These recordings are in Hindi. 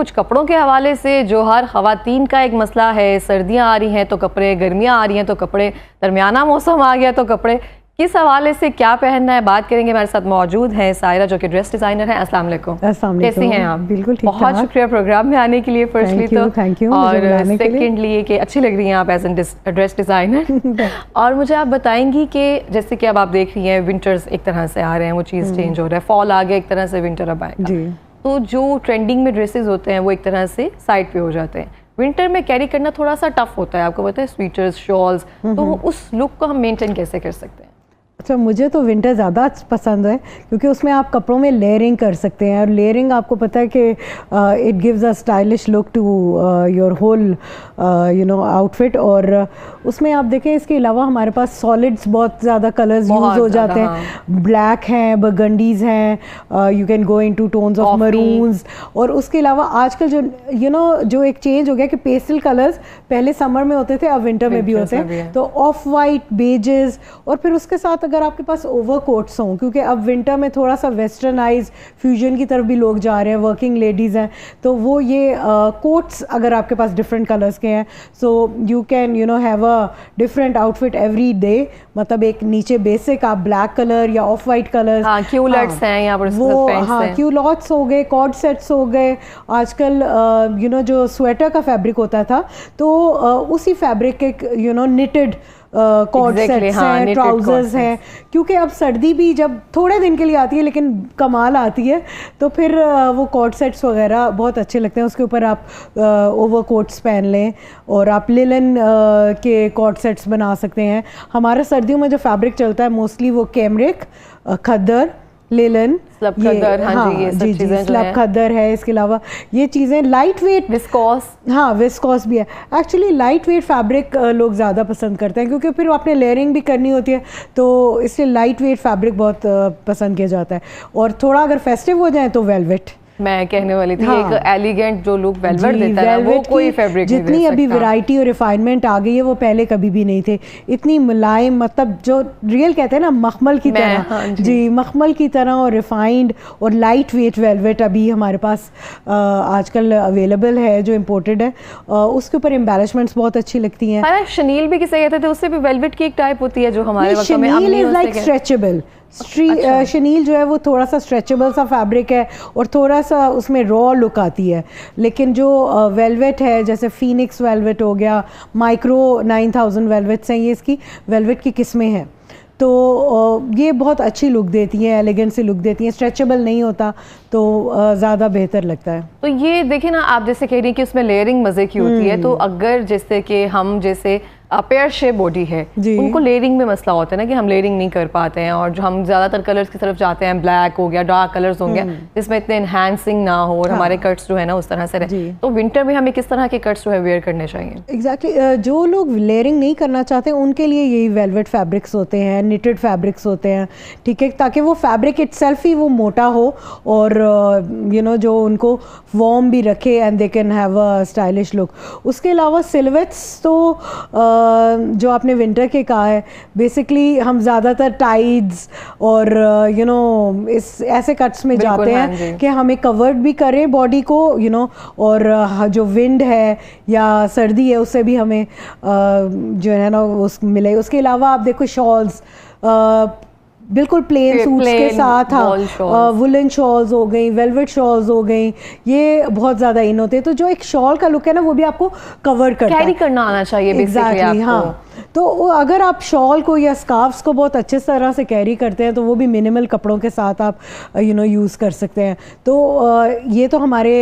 कुछ कपड़ों के हवाले से जो हर ख़वातीन का एक मसला है, सर्दियाँ आ रही हैं तो कपड़े, गर्मियाँ आ रही हैं तो कपड़े, दरमियाना मौसम आ गया तो कपड़े, किस हवाले से क्या पहनना है बात करेंगे। हमारे साथ मौजूद हैं सायरा जो कि ड्रेस डिज़ाइनर हैं। अस्सलाम वालेकुम। कैसी हैं आप? बिल्कुल ठीक। बहुत शुक्रिया प्रोग्राम में आने के लिए फर्स्टली तो, थैंक यू। और सेकेंडली ये कि अच्छी लग रही हैं आप एज एन ड्रेस डिज़ाइनर। और मुझे आप बताएंगी कि जैसे कि अब आप देख रही हैं विंटर्स एक तरह से आ रहे हैं, वो चीज़ चेंज हो रहा है, फॉल आ गया एक तरह से, विंटर अब आएगा, तो जो ट्रेंडिंग में ड्रेसेस होते हैं वो एक तरह से साइड पे हो जाते हैं। विंटर में कैरी करना थोड़ा सा टफ होता है, आपको पता है, स्वेटर्स, शॉल्स, तो उस लुक को हम मेंटेन कैसे कर सकते हैं? अच्छा, मुझे तो विंटर ज़्यादा पसंद है क्योंकि उसमें आप कपड़ों में लेयरिंग कर सकते हैं, और लेयरिंग आपको पता है कि it gives a stylish look to your whole outfit. और उसमें आप देखें, इसके अलावा हमारे पास सॉलिड्स बहुत ज़्यादा कलर्स यूज़ हो जाते हैं। ब्लैक हैं, बर्गंडीज़ हैं, you can go into tones of maroons. और उसके अलावा आजकल जो जो एक चेंज हो गया कि पेस्टल कलर्स पहले समर में होते थे, अब विंटर में भी होते हैं, तो ऑफ वाइट, बेजेस, और फिर उसके साथ अगर आपके पास ओवर कोट्स हों, क्योंकि अब विंटर में थोड़ा सा वेस्टर्नाइज फ्यूजन की तरफ भी लोग जा रहे हैं, वर्किंग लेडीज़ हैं, तो वो ये कोट्स अगर आपके पास डिफरेंट कलर्स के हैं, so you can have a different outfit every day. मतलब एक नीचे बेसिक आप ब्लैक कलर या ऑफ वाइट कलर, क्यूलॉट्स हैं यहाँ पर, वो क्यूलॉट्स हो गए, कॉर्ड सेट्स हो गए। आजकल जो स्वेटर का फैब्रिक होता था, तो उसी फैब्रिक के निटेड कॉर्ड सेट्स हैं, ट्राउजर्स हैं, क्योंकि अब सर्दी भी जब थोड़े दिन के लिए आती है लेकिन कमाल आती है, तो फिर वो कॉर्ड सेट्स वगैरह बहुत अच्छे लगते हैं। उसके ऊपर आप ओवर कोट्स पहन लें, और आप लिलन के कॉर्ड सेट्स बना सकते हैं। हमारे सर्दियों में जो फैब्रिक चलता है मोस्टली वो कैमरिक, खद्दर, लिलन, स्लब खद्दर, ये स्लब खद्दर है। इसके अलावा ये चीज़ें लाइट वेट, विस्कोस, विस्कोस भी है। एक्चुअली लाइट वेट फैब्रिक लोग ज़्यादा पसंद करते हैं क्योंकि फिर आपने लेयरिंग भी करनी होती है, तो इसलिए लाइट वेट फैब्रिक बहुत पसंद किया जाता है। और थोड़ा अगर फेस्टिव हो जाए तो वेलवेट, मैं कहने वाली थी, एक एलिगेंट जो लुक वेलवेट देता है, वो कोई फैब्रिक नहीं दे सकता। जितनी अभी वैरायटी और रिफाइनमेंट आ गई है वो पहले कभी भी नहीं थे। इतनी मुलायम, मतलब जो रियल कहते हैं ना, मखमल की तरह, जी मखमल की तरह, और रिफाइंड और लाइट वेट वेलवेट अभी हमारे पास आजकल अवेलेबल है, जो इम्पोर्टेड है। उसके ऊपर एम्बेलिशमेंट्स बहुत अच्छी लगती हैं। शनील भी किसे कहते थे, उससे भी वेलवेट की एक टाइप होती है जो हमारे वक्त में स्ट्रेचेबल। शनील जो है वो थोड़ा सा स्ट्रेचेबल सा फैब्रिक है और थोड़ा सा उसमें रॉ लुक आती है। लेकिन जो वेलवेट है, जैसे फीनिक्स वेलवेट हो गया, माइक्रो 9000 वेलवेट्स हैं, ये इसकी वेलवेट की किस्में हैं, तो ये बहुत अच्छी लुक देती हैं, एलिगेंट सी लुक देती हैं। स्ट्रेचेबल नहीं होता तो ज़्यादा बेहतर लगता है। तो ये देखें ना, आप जैसे कह रही हैं कि उसमें लेयरिंग मज़े की होती है, तो अगर जैसे कि हम जैसे पेयर शेप बॉडी है, उनको लेयरिंग में मसला होता है ना कि हम लेयरिंग नहीं कर पाते हैं, और जो हम ज़्यादातर कलर्स की तरफ जाते हैं, ब्लैक हो गया, डार्क कलर्स हो गया, जिसमें इतने एनहांसिंग ना हो और हमारे कट्स जो है ना उस तरह से रहे, तो विंटर में हमें किस तरह के कट्स जो है वेयर करने चाहिए? एग्जैक्टली जो लोग लेयरिंग नहीं करना चाहते उनके लिए यही वेलवेट फैब्रिक्स होते हैं, निटेड फैब्रिक्स होते हैं, ठीक है, ताकि वो फैब्रिक इटसेल्फ ही वो मोटा हो और जो उनको वार्म भी रखे, and they can have a stylish look. उसके अलावा सिलवेट्स तो जो आपने विंटर के कहा है, बेसिकली हम ज़्यादातर टाइड्स और इस ऐसे कट्स में जाते हैं कि हमें कवर्ड भी करें बॉडी को, और जो विंड है या सर्दी है उससे भी हमें जो है ना उस मिले। उसके अलावा आप देखो शॉल्स, बिल्कुल प्लेन सूट्स के साथ, वुलन शॉल्स हो गई, वेलवेट शॉल्स हो गई, ये बहुत ज़्यादा इन होते हैं। तो जो एक शॉल का लुक है ना, वो भी आपको कवर करता है, कैरी करना आना चाहिए बेसिकली। हाँ, तो अगर आप शॉल को या स्कार्फ्स को बहुत अच्छे तरह से कैरी करते हैं तो वो भी मिनिमल कपड़ों के साथ आप यूज़ कर सकते हैं। तो ये तो हमारे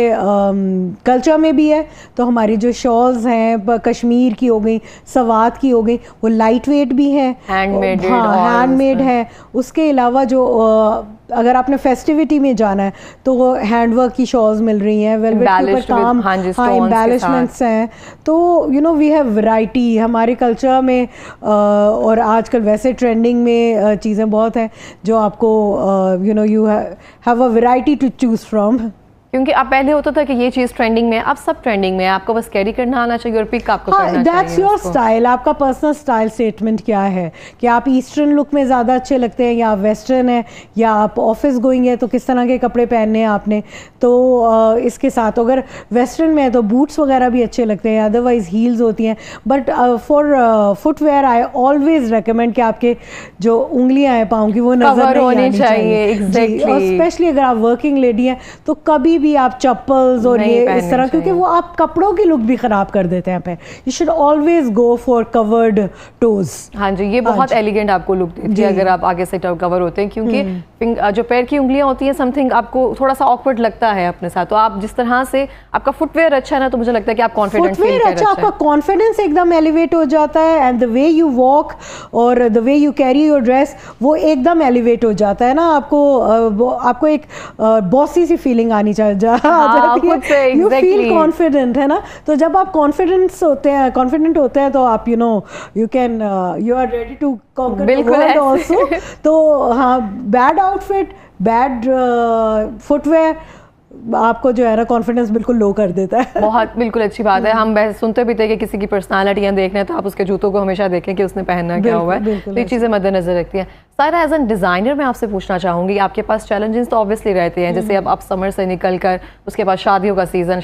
कल्चर में भी है। तो हमारी जो शॉल्स हैं, कश्मीर की हो गई, सवात की हो गई, वो लाइट वेट भी हैं, हैंडमेड है। उसके अलावा जो अगर आपने फेस्टिविटी में जाना है तो वो हैंडवर्क की शॉल्स मिल रही हैं, वेलवेट के ऊपर काम, एम्बेलिशमेंट्स हैं। तो वी हैव वैरायटी हमारे कल्चर में, और आजकल वैसे ट्रेंडिंग में चीज़ें बहुत हैं जो आपको you have a variety to choose from. क्योंकि अब पहले होता था कि ये चीज़ ट्रेंडिंग में है, अब सब ट्रेंडिंग में है, आपको बस कैरी करना आना चाहिए और पिक आपको करना चाहिए। दैट्स योर स्टाइल, आपका पर्सनल स्टाइल स्टेटमेंट क्या है कि आप ईस्टर्न लुक में ज़्यादा अच्छे लगते हैं या आप वेस्टर्न है या आप ऑफिस गोइंग है, तो किस तरह के कपड़े पहनने हैं आपने। तो इसके साथ अगर वेस्टर्न में है तो बूट्स वगैरह भी अच्छे लगते हैं, अदरवाइज हील्स होती हैं। But for footwear I always recommend कि आपके जो उंगलियां हैं पाँव की वो नजर नहीं आनी चाहिए। exactly. और स्पेशली अगर आप वर्किंग लेडी हैं तो कभी भी आप चप्पल्स और ये इस तरह, क्योंकि वो आप कपड़ों की लुक भी खराब कर देते हैं पे। You should always go for covered toes. हाँ जी, ये बहुत एलिगेंट आपको लुक देती है अगर आप आगे से कवर होते हैं, क्योंकि जो पैर की उंगलियां होती हैं समथिंग आपको थोड़ा सा ऑकवर्ड लगता है अपने साथ। तो आप जिस तरह से आपका फुटवेयर अच्छा है ना, तो मुझे लगता है कि आप कॉन्फिडेंट फील कर रहे हैं, आपका कॉन्फिडेंस एकदम एलिवेट हो जाता है and the way you walk और the way you carry your dress वो एकदम एलिवेट हो जाता है ना। आपको एक बॉसी सी फीलिंग आनी चाहिए, यू फील कॉन्फिडेंट, है ना। तो जब आप कॉन्फिडेंट होते हैं तो आप you are ready to conquer the world also. तो हाँ, बैड आउटफिट, बैड फुटवेयर आपको जो है ना कॉन्फिडेंस बिल्कुल लो कर देता है। बहुत बिल्कुल अच्छी बात है। हम सुनते भी थे कि किसी की पर्सनालिटियाँ देखना है तो आप उसके जूतों को हमेशा देखें कि उसने पहनना क्या हुआ है, तो ये चीज़ें मद्देनजर रखती हैं। सायरा, एज एन डिज़ाइनर मैं आपसे पूछना चाहूँगी, आपके पास चैलेंजेस तो ऑब्वियसली रहते हैं, जैसे अब आप समर से निकल कर उसके बाद शादियों के सीज़न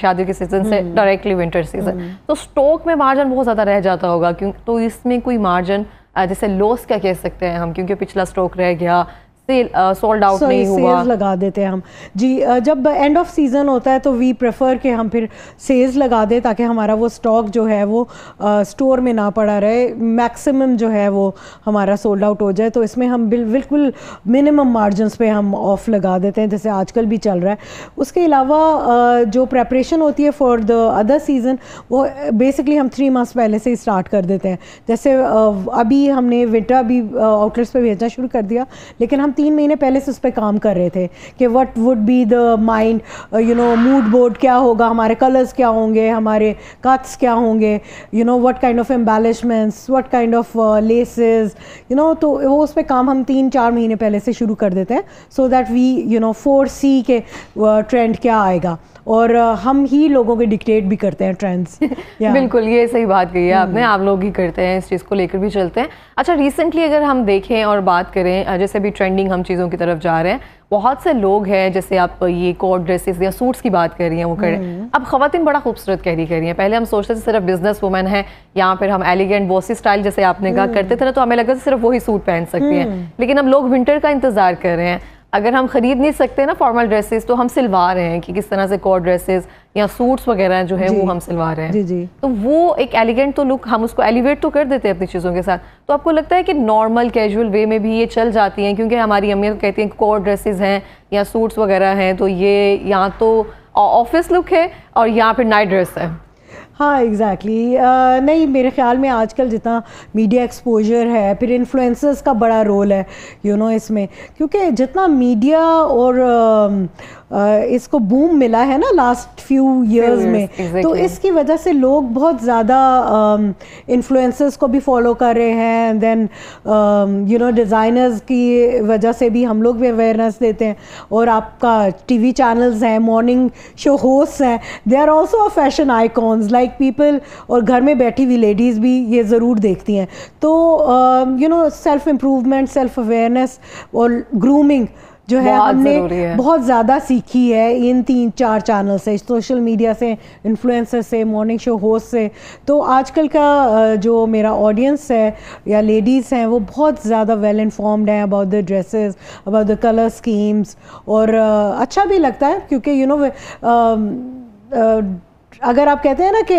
से डायरेक्टली विंटर सीजन, तो स्टॉक में मार्जिन बहुत ज़्यादा रह जाता होगा, क्यों तो इसमें कोई मार्जिन जैसे लॉस क्या कह सकते हैं हम, क्योंकि पिछला स्टॉक रह गया, सोल्ड आउट नहीं हुआ, सेल्स लगा देते हैं हम जी। जब एंड ऑफ सीज़न होता है तो वी प्रेफर कि हम फिर सेल्स लगा दें ताकि हमारा वो स्टॉक जो है वो स्टोर में ना पड़ा रहे, मैक्सिमम जो है वो हमारा सोल्ड आउट हो जाए। तो इसमें हम बिल्कुल मिनिमम मार्जिन्स पे हम ऑफ लगा देते हैं, जैसे आजकल भी चल रहा है। उसके अलावा जो प्रेपरेशन होती है फॉर द अदर सीज़न वो बेसिकली हम 3 मंथ्स पहले से ही स्टार्ट कर देते हैं। जैसे अभी हमने विंटर भी आउटलेट्स पे भेजना शुरू कर दिया, लेकिन हम 3 महीने पहले से उस पर काम कर रहे थे कि what would be the mind mood board क्या होगा, हमारे कलर्स क्या होंगे, हमारे कट्स क्या होंगे, what kind of embellishments, what kind of laces, तो वो उस पर काम हम 3-4 महीने पहले से शुरू कर देते हैं, सो दैट वी फोरसी के ट्रेंड क्या आएगा और हम ही लोगों के डिक्टेट भी करते हैं ट्रेंड्स। बिल्कुल, ये सही बात कही है आपने, आप लोग ही करते हैं, इस चीज़ को लेकर भी चलते हैं। अच्छा, रिसेंटली अगर हम देखें और बात करें, जैसे भी ट्रेंडिंग हम चीज़ों की तरफ जा रहे हैं, बहुत से लोग हैं, जैसे आप ये कोट ड्रेसेस या सूट्स की बात कर रही हैं, वो कर रहे हैं। अब ख़वातीन बड़ा खूबसूरत कैरी कर रही हैं। पहले हम सोचते थे सिर्फ बिजनेस वुमेन है या फिर हम एलिगेंट बॉसी स्टाइल जैसे आपने कहा करते थे ना, तो हमें लगा था सिर्फ वही सूट पहन सकती हैं, लेकिन अब लोग विंटर का इंतज़ार कर रहे हैं। अगर हम खरीद नहीं सकते ना फॉर्मल ड्रेसेस, तो हम सिलवा रहे हैं कि किस तरह से कोट ड्रेसेस या सूट्स वगैरह जो है वो हम सिलवा रहे हैं। जी जी। तो वो एक एलिगेंट तो लुक हम उसको एलिवेट तो कर देते हैं अपनी चीज़ों के साथ। तो आपको लगता है कि नॉर्मल कैजुअल वे में भी ये चल जाती हैं, क्योंकि हमारी अम्मियाँ कहती हैं कोट ड्रेसेस हैं या सूट्स वगैरह हैं, तो ये या तो ऑफिस लुक है और या फिर नाइट ड्रेस है। हाँ एग्जैक्टली नहीं, मेरे ख्याल में आजकल जितना मीडिया एक्सपोजर है, फिर इन्फ्लुएंसर्स का बड़ा रोल है इसमें, क्योंकि जितना मीडिया और इसको बूम मिला है ना लास्ट फ्यू इयर्स में, exactly. तो इसकी वजह से लोग बहुत ज़्यादा इन्फ्लुएंसर्स को भी फॉलो कर रहे हैं, देन डिज़ाइनर्स की वजह से भी हम लोग भी अवेयरनेस देते हैं, और आपका टीवी चैनल्स हैं, मॉर्निंग शो होस्ट हैं, they are also a fashion icons like people, और घर में बैठी हुई लेडीज़ भी ये ज़रूर देखती हैं। तो सेल्फ इम्प्रूवमेंट, सेल्फ अवेयरनेस और ग्रूमिंग जो है हमने बहुत ज़्यादा सीखी है इन 3-4 चैनल से, सोशल मीडिया से, इन्फ्लुएंसर से, मॉर्निंग शो होस्ट से। तो आजकल का जो मेरा ऑडियंस है या लेडीज़ हैं वो बहुत ज़्यादा वेल इन्फॉर्म्ड हैं about the dresses, about the colour schemes, और अच्छा भी लगता है क्योंकि अगर आप कहते हैं ना कि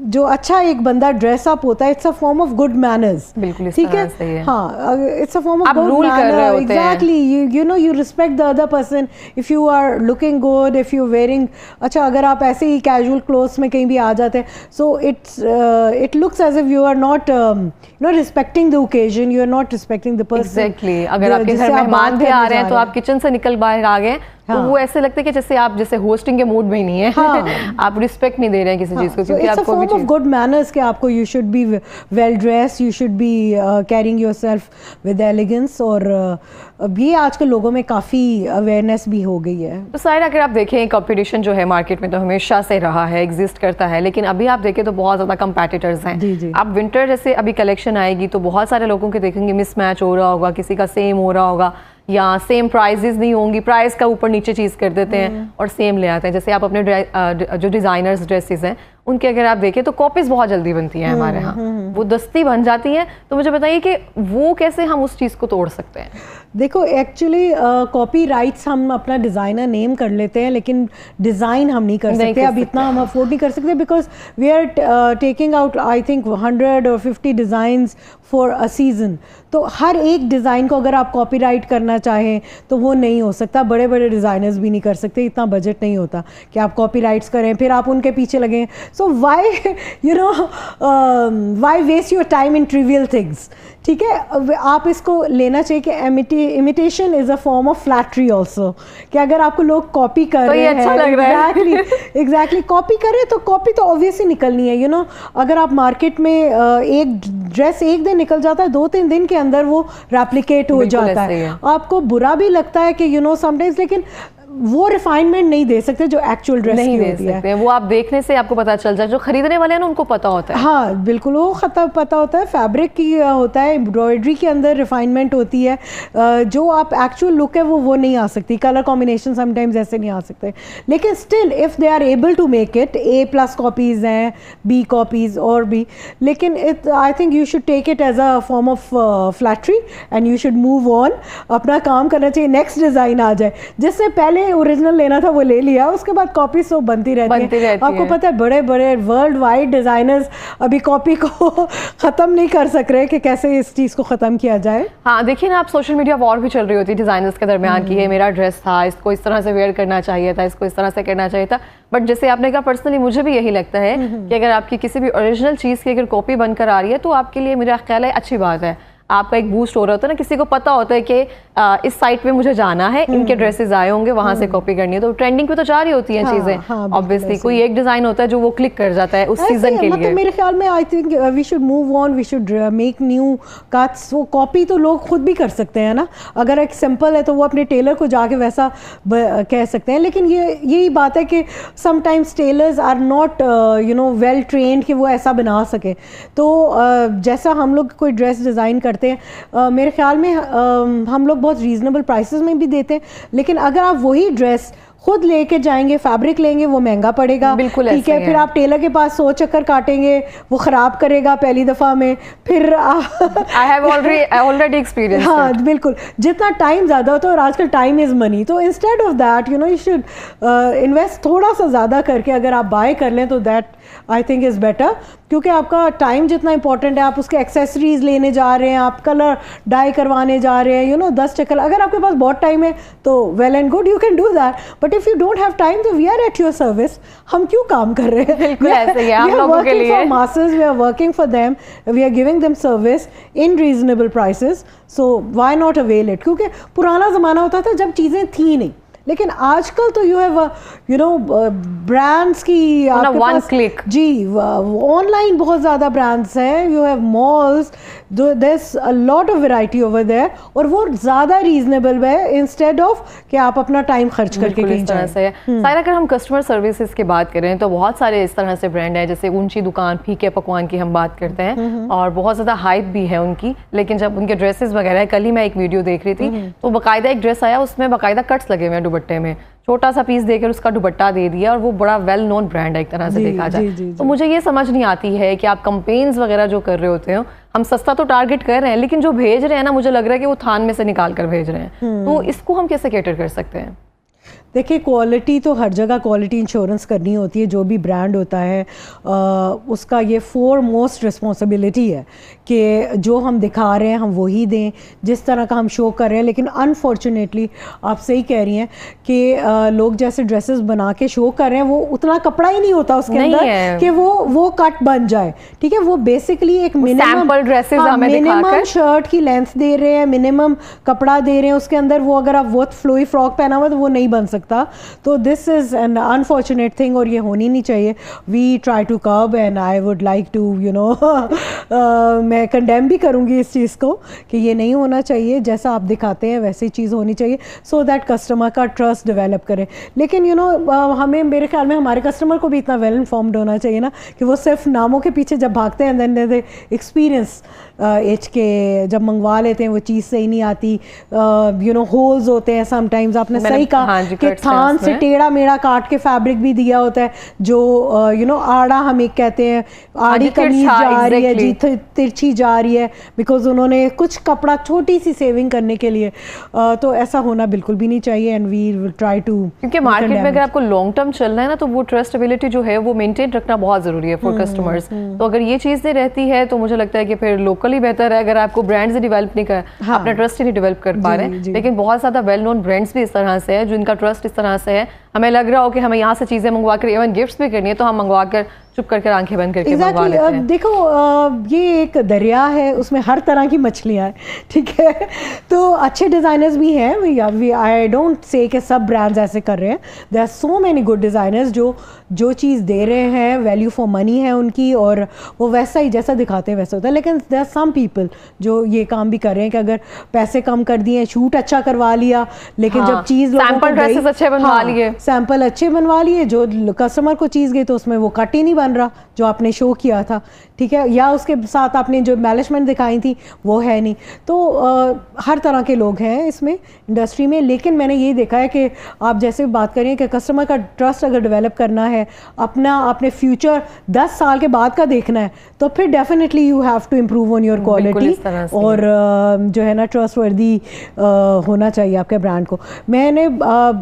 जो अच्छा एक बंदा ड्रेस अप होता है, it's a form of good manners. बिल्कुल, ठीक है, हाँ, it's a form of good manner. Exactly, you respect the other person if you are looking good, if you wearing अच्छा, अगर आप ऐसे ही कैजुअल क्लोथ्स में कहीं भी आ जाते हैं, so it looks as if you are not respecting the occasion, you are not respecting the person. Exactly, अगर आपके घर मेहमान भी आ रहे हैं तो आप किचन से निकल बाहर आ गए तो वो ऐसे लगता है कि जैसे आप जैसे होस्टिंग के मूड में ही नहीं है। हाँ। आप रिस्पेक्ट नहीं दे रहे हैं किसी चीज को, क्योंकि आपको फॉर्म ऑफ गुड मैनर्स कि आपको you should be well dress, you should be carrying yourself with elegance, और ये आजकल लोगों में काफ़ी अवेयरनेस भी हो गई है। तो साइरा, अगर आप देखें कंपटीशन जो है मार्केट में तो हमेशा से रहा है, एग्जिस्ट करता है, लेकिन अभी आप देखें तो बहुत ज़्यादा कंपेटिटर्स हैं। जी जी। आप विंटर जैसे अभी कलेक्शन आएगी तो बहुत सारे लोगों के देखेंगे मिसमैच हो रहा होगा, किसी का सेम हो रहा होगा या सेम प्राइजेस नहीं होंगी, प्राइस का ऊपर नीचे चीज़ कर देते हैं और सेम ले आते हैं। जैसे आप अपने जो डिज़ाइनर्स ड्रेसेस हैं उनके अगर आप देखें तो कॉपीज बहुत जल्दी बनती हैं हमारे यहाँ, वो दस्ती बन जाती हैं। तो मुझे बताइए कि वो कैसे हम उस चीज़ को तोड़ सकते हैं? देखो एक्चुअली कॉपी राइट्स हम अपना डिज़ाइनर नेम कर लेते हैं, लेकिन डिज़ाइन हम नहीं कर सकते। अब इतना हम अफोर्ड नहीं कर सकते, because we are taking out I think 100 और 50 डिज़ाइंस फॉर अ सीज़न। तो हर एक डिज़ाइन को अगर आप कॉपीराइट करना चाहें तो वो नहीं हो सकता। बड़े बड़े डिज़ाइनर्स भी नहीं कर सकते, इतना बजट नहीं होता कि आप कॉपीराइट्स करें फिर आप उनके पीछे लगें। So why you know why waste your time in trivial things. ठीक है, आप इसको लेना चाहिए कि imitation is a form of flattery also, कि अगर आपको लोग कॉपी कर रहे हैं, अच्छा लग रहा है। एग्जैक्टली कॉपी करें तो कॉपी तो ऑब्वियसली निकलनी है। यू नो अगर आप मार्केट में एक ड्रेस एक दिन निकल जाता है, 2-3 दिन के अंदर वो रेप्लिकेट हो जाता है। आपको बुरा भी लगता है कि यू नो समटाइम्स, लेकिन वो रिफाइनमेंट नहीं दे सकते जो एक्चुअल ड्रेस नहीं की दे होती सकते है। वो आप देखने से आपको पता चल जाए, जो खरीदने वाले हैं ना उनको पता होता है। हाँ बिल्कुल, वो पता होता है। फैब्रिक की होता है, एम्ब्रॉयडरी के अंदर रिफाइनमेंट होती है, जो आप एक्चुअल लुक है वो नहीं आ सकती। कलर कॉम्बिनेशन समटाइम्स ऐसे नहीं आ सकते, लेकिन still if they are able to make it, A+ copies हैं, B कॉपीज़ और भी, लेकिन I think you should take it as a form of flattery and you should move on. अपना काम करना चाहिए, नेक्स्ट डिज़ाइन आ जाए। जिससे पहले ओरिजिनल लेना था वो ले लिया, उसके बाद कॉपीज तो बनती रहती है। आपको पता है बड़े बड़े वर्ल्ड वाइड डिजाइनर्स अभी कॉपी को खत्म नहीं कर सक रहे कि कैसे इस चीज को खत्म किया जाए। हाँ देखिए ना, आप सोशल मीडिया वॉर भी चल रही होती है डिजाइनर्स के दरमियान की है मेरा ड्रेस था, इसको इस तरह से वेयर करना चाहिए था, इसको इस तरह से करना चाहिए था। बट जैसे आपने कहा, पर्सनली मुझे भी यही लगता है कि अगर आपकी किसी भी ओरिजिनल चीज की अगर कॉपी बनकर आ रही है तो आपके लिए मेरा ख्याल है अच्छी बात है। आपका एक बूस्ट हो रहा होता है ना, किसी को पता होता है कि इस साइट पे मुझे जाना है, इनके ड्रेसेस आए होंगे, वहां से कॉपी करनी है, तो ट्रेंडिंग पे तो जा रही होती हैं चीजें। ऑब्वियसली कोई एक डिजाइन होता है जो वो क्लिक कर जाता है उस सीजन के लिए। मेरे ख्याल में I think we should move on, we should make new cuts. वो कॉपी तो लोग खुद भी कर सकते हैं ना, अगर एक सिंपल है तो वो अपने टेलर को जाके वैसा कह सकते हैं। लेकिन यही बात है कि sometimes tailors are not you know well trained कि वो ऐसा बना सके। तो जैसा हम लोग कोई ड्रेस डिज़ाइन करते हैं, मेरे ख्याल में हम लोग बहुत रीजनेबल प्राइसेस में भी देते हैं, लेकिन अगर आप वही ड्रेस खुद लेके जाएंगे, फैब्रिक लेंगे, वो महंगा पड़ेगा। बिल्कुल ठीक है, फिर आप टेलर के पास 100 चक्कर काटेंगे, वो खराब करेगा पहली दफा में, फिर आई हैव ऑलरेडी एक्सपीरियंस। हाँ बिल्कुल, जितना टाइम ज़्यादा होता है, और आजकल टाइम इज़ मनी, तो instead of that you know you should invest थोड़ा सा ज़्यादा करके अगर आप बाय कर लें तो that I think is better. क्योंकि आपका टाइम जितना इंपॉर्टेंट है, आप उसके एक्सेसरीज लेने जा रहे हैं, आप कलर डाई करवाने जा रहे हैं, यू नो 10 चक्कर। अगर आपके पास बहुत टाइम है तो well and good, you can do that, but if you don't have time तो we are at your service. हम क्यों काम कर रहे हैं? बिल्कुल ऐसे ही हम लोगों के लिए masses, we are working for them, we are giving them service in reasonable prices, so why not avail it? क्योंकि पुराना ज़माना होता था जब चीज़ें थी नहीं, लेकिन आजकल तो you have you know brands की वन क्लिक। जी, ऑनलाइन बहुत ज़्यादा ब्रांड्स हैं, you have malls, there is a lot of variety over there, और वो ज़्यादा रीजनेबल है इंस्टेड ऑफ कि आप अपना टाइम खर्च करके कहीं जाएं। सारा, अगर हम कस्टमर सर्विसेज की बात करें तो बहुत सारे इस तरह से ब्रांड हैं, जैसे ऊंची दुकान फीके पकवान की हम बात करते हैं और बहुत ज़्यादा हाइप भी है उनकी, लेकिन जब उनके ड्रेसेस वगैरह, कल ही मैं एक वीडियो देख रही थी तो बाकायदा एक ड्रेस आया, उसमें बाकायदा कट्स लगे हुए हैं दुपट्टे में, छोटा सा पीस देकर उसका दुपट्टा दे दिया, और वो बड़ा वेल नोन ब्रांड है एक तरह से देखा जाए। तो मुझे ये समझ नहीं आती है कि आप कंपेन्स वगैरह जो कर रहे होते हो, हम सस्ता तो टारगेट कर रहे हैं, लेकिन जो भेज रहे हैं ना, मुझे लग रहा है कि वो थान में से निकाल कर भेज रहे हैं। तो इसको हम कैसे कैटर कर सकते हैं? देखिए क्वालिटी तो हर जगह क्वालिटी इंश्योरेंस करनी होती है, जो भी ब्रांड होता है उसका ये फोरमोस्ट रिस्पॉन्सिबिलिटी है कि जो हम दिखा रहे हैं हम वही दें, जिस तरह का हम शो कर रहे हैं। लेकिन अनफॉर्चुनेटली आप सही कह रही हैं कि लोग जैसे ड्रेसेस बना के शो कर रहे हैं वो उतना कपड़ा ही नहीं होता उसके अंदर कि वो कट बन जाए, ठीक है। वो बेसिकली एक मिनिमम शर्ट की लेंथ दे रहे हैं, मिनिमम कपड़ा दे रहे हैं उसके अंदर। वो अगर आप बहुत फ्लोई फ्रॉक पहना हुआ तो वो नहीं बन सकता। तो this is an unfortunate thing और ये होनी नहीं चाहिए। We try to curb and I would like to मैं कंडेम भी करूँगी इस चीज़ को कि ये नहीं होना चाहिए। जैसा आप दिखाते हैं वैसी चीज़ होनी चाहिए सो दैट कस्टमर का ट्रस्ट डेवलप करे। लेकिन हमें, मेरे ख्याल में हमारे कस्टमर को भी इतना वेल इन्फॉर्म्ड होना चाहिए ना कि वो सिर्फ नामों के पीछे जब भागते हैं देन दे एक्सपीरियंस एच के जब मंगवा लेते हैं वो चीज़ सही नहीं आती। होल्स होते हैं समटाइम्स, आपने सही कहा कि थान से टेढ़ा मेढ़ा काट के फैब्रिक भी दिया होता है जो आड़ा हम एक कहते हैं, आड़ी कमीज जा रही है जी, तिरछी जा रही है बिकॉज उन्होंने कुछ कपड़ा छोटी सी सेविंग करने के लिए। तो ऐसा होना बिल्कुल भी नहीं चाहिए and we will try to, क्योंकि मार्केट में अगर आपको लॉन्ग टर्म चलना है ना तो वो ट्रस्टेबिलिटी जो है वो मेंटेन रखना बहुत जरूरी है फॉर कस्टमर्स। तो अगर ये चीजें रहती है तो मुझे लगता है कि फिर लोकल ही बेहतर है। अगर आपको ब्रांड्स ही डेवलप नहीं कर, अपना ट्रस्ट ही नहीं डेवलप कर पा रहे हैं। लेकिन बहुत ज्यादा वेल नोन ब्रांड्स भी इस तरह से है जिनका ट्रस्ट इस तरह से है, हमें लग रहा हो कि हमें यहाँ से चीजें मंगवा कर इवन गिफ्ट्स भी करनी है तो हम मंगवा कर चुप करके आंखें बंद करके मंगवा लेते हैं। देखो ये एक दरिया है, उसमें हर तरह की मछलियाँ हैं, ठीक है। तो अच्छे डिज़ाइनर्स भी हैं, आई डोंट से कि सब ब्रांड्स ऐसे कर रहे हैं। There are so many good designers जो चीज़ दे रहे हैं वैल्यू फॉर मनी है उनकी और वो वैसा ही जैसा दिखाते हैं वैसा होता है। लेकिन देयर आर सम पीपल जो ये काम भी कर रहे हैं कि अगर पैसे कम कर दिए, शूट अच्छा करवा लिया, लेकिन जब चीज़ सैंपल ड्रेसेस अच्छे बनवा लिए, सैंपल अच्छे बनवा लिए, जो कस्टमर को चीज़ गई तो उसमें वो कट ही नहीं बन रहा जो आपने शो किया था, ठीक है, या उसके साथ आपने जो एम्बेलिशमेंट दिखाई थी वो है नहीं। तो हर तरह के लोग हैं इसमें इंडस्ट्री में। लेकिन मैंने ये देखा है कि आप जैसे बात करिए कि कस्टमर का ट्रस्ट अगर डेवलप करना है, अपने फ्यूचर 10 साल के बाद का देखना है, तो फिर definitely you have to improve on your quality और जो है ना ट्रस्ट वर्दी होना चाहिए आपके ब्रांड को। मैंने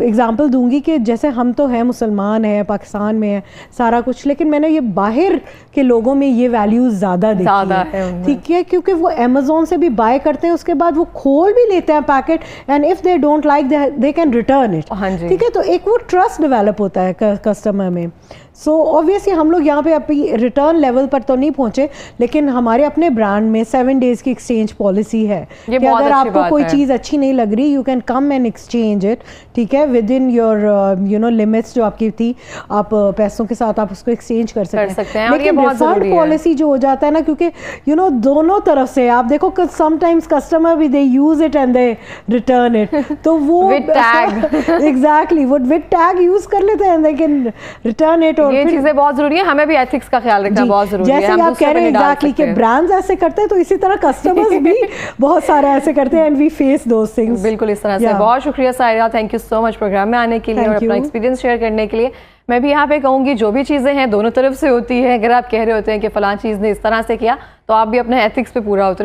एग्जांपल दूंगी कि जैसे हम तो हैं, मुसलमान हैं, पाकिस्तान में हैं सारा कुछ, लेकिन मैंने ये बाहर के लोगों में ये वैल्यूज ज़्यादा देखी है, ठीक है, क्योंकि वो अमेज़ॉन से भी बाय करते हैं, उसके बाद वो खोल भी लेते हैं packet and if they don't like they can return it, ठीक है। तो एक वो ट्रस्ट डेवलप होता है कस्टमर में। सो ऑब्वियसली हम लोग यहाँ पे अभी रिटर्न लेवल पर तो नहीं पहुँचे, लेकिन हमारे अपने ब्रांड में 7 डेज़ की एक्सचेंज पॉलिसी है कि अगर आपको कोई चीज़ अच्छी नहीं लग रही, you can come and exchange it, ठीक है, विद इन योर लिमिट्स जो आपकी थी, आप पैसों के साथ आप उसको एक्सचेंज कर सकते हैं। लेकिन रिफंड पॉलिसी जो हो जाता है ना, क्योंकि दोनों तरफ से आप देखो समटाइम्स कस्टमर भी they use it and they return it, तो वो एग्जैक्टली वो विद टैग यूज कर लेते हैं, दे कैन रिटर्न इट। ये चीजें बहुत जरूरी है, हमें भी एथिक्स का ख्याल रखना बहुत जरूरी है। जैसे आप कह रहे हैं एग्जैक्टली कि ब्रांड्स ऐसे करते हैं, तो इसी तरह कस्टमर्स भी बहुत सारे ऐसे करते हैं and we face those things. बिल्कुल इस तरह से। बहुत शुक्रिया Saira, thank you so much programme में आने के लिए और अपना एक्सपीरियंस शेयर करने के लिए। मैं भी यहाँ पे कहूँगी जो भी चीज़ें हैं दोनों तरफ से होती है। अगर आप कह रहे होते हैं कि फलां चीज़ ने इस तरह से किया तो आप भी अपने एथिक्स पे पूरा उतरे।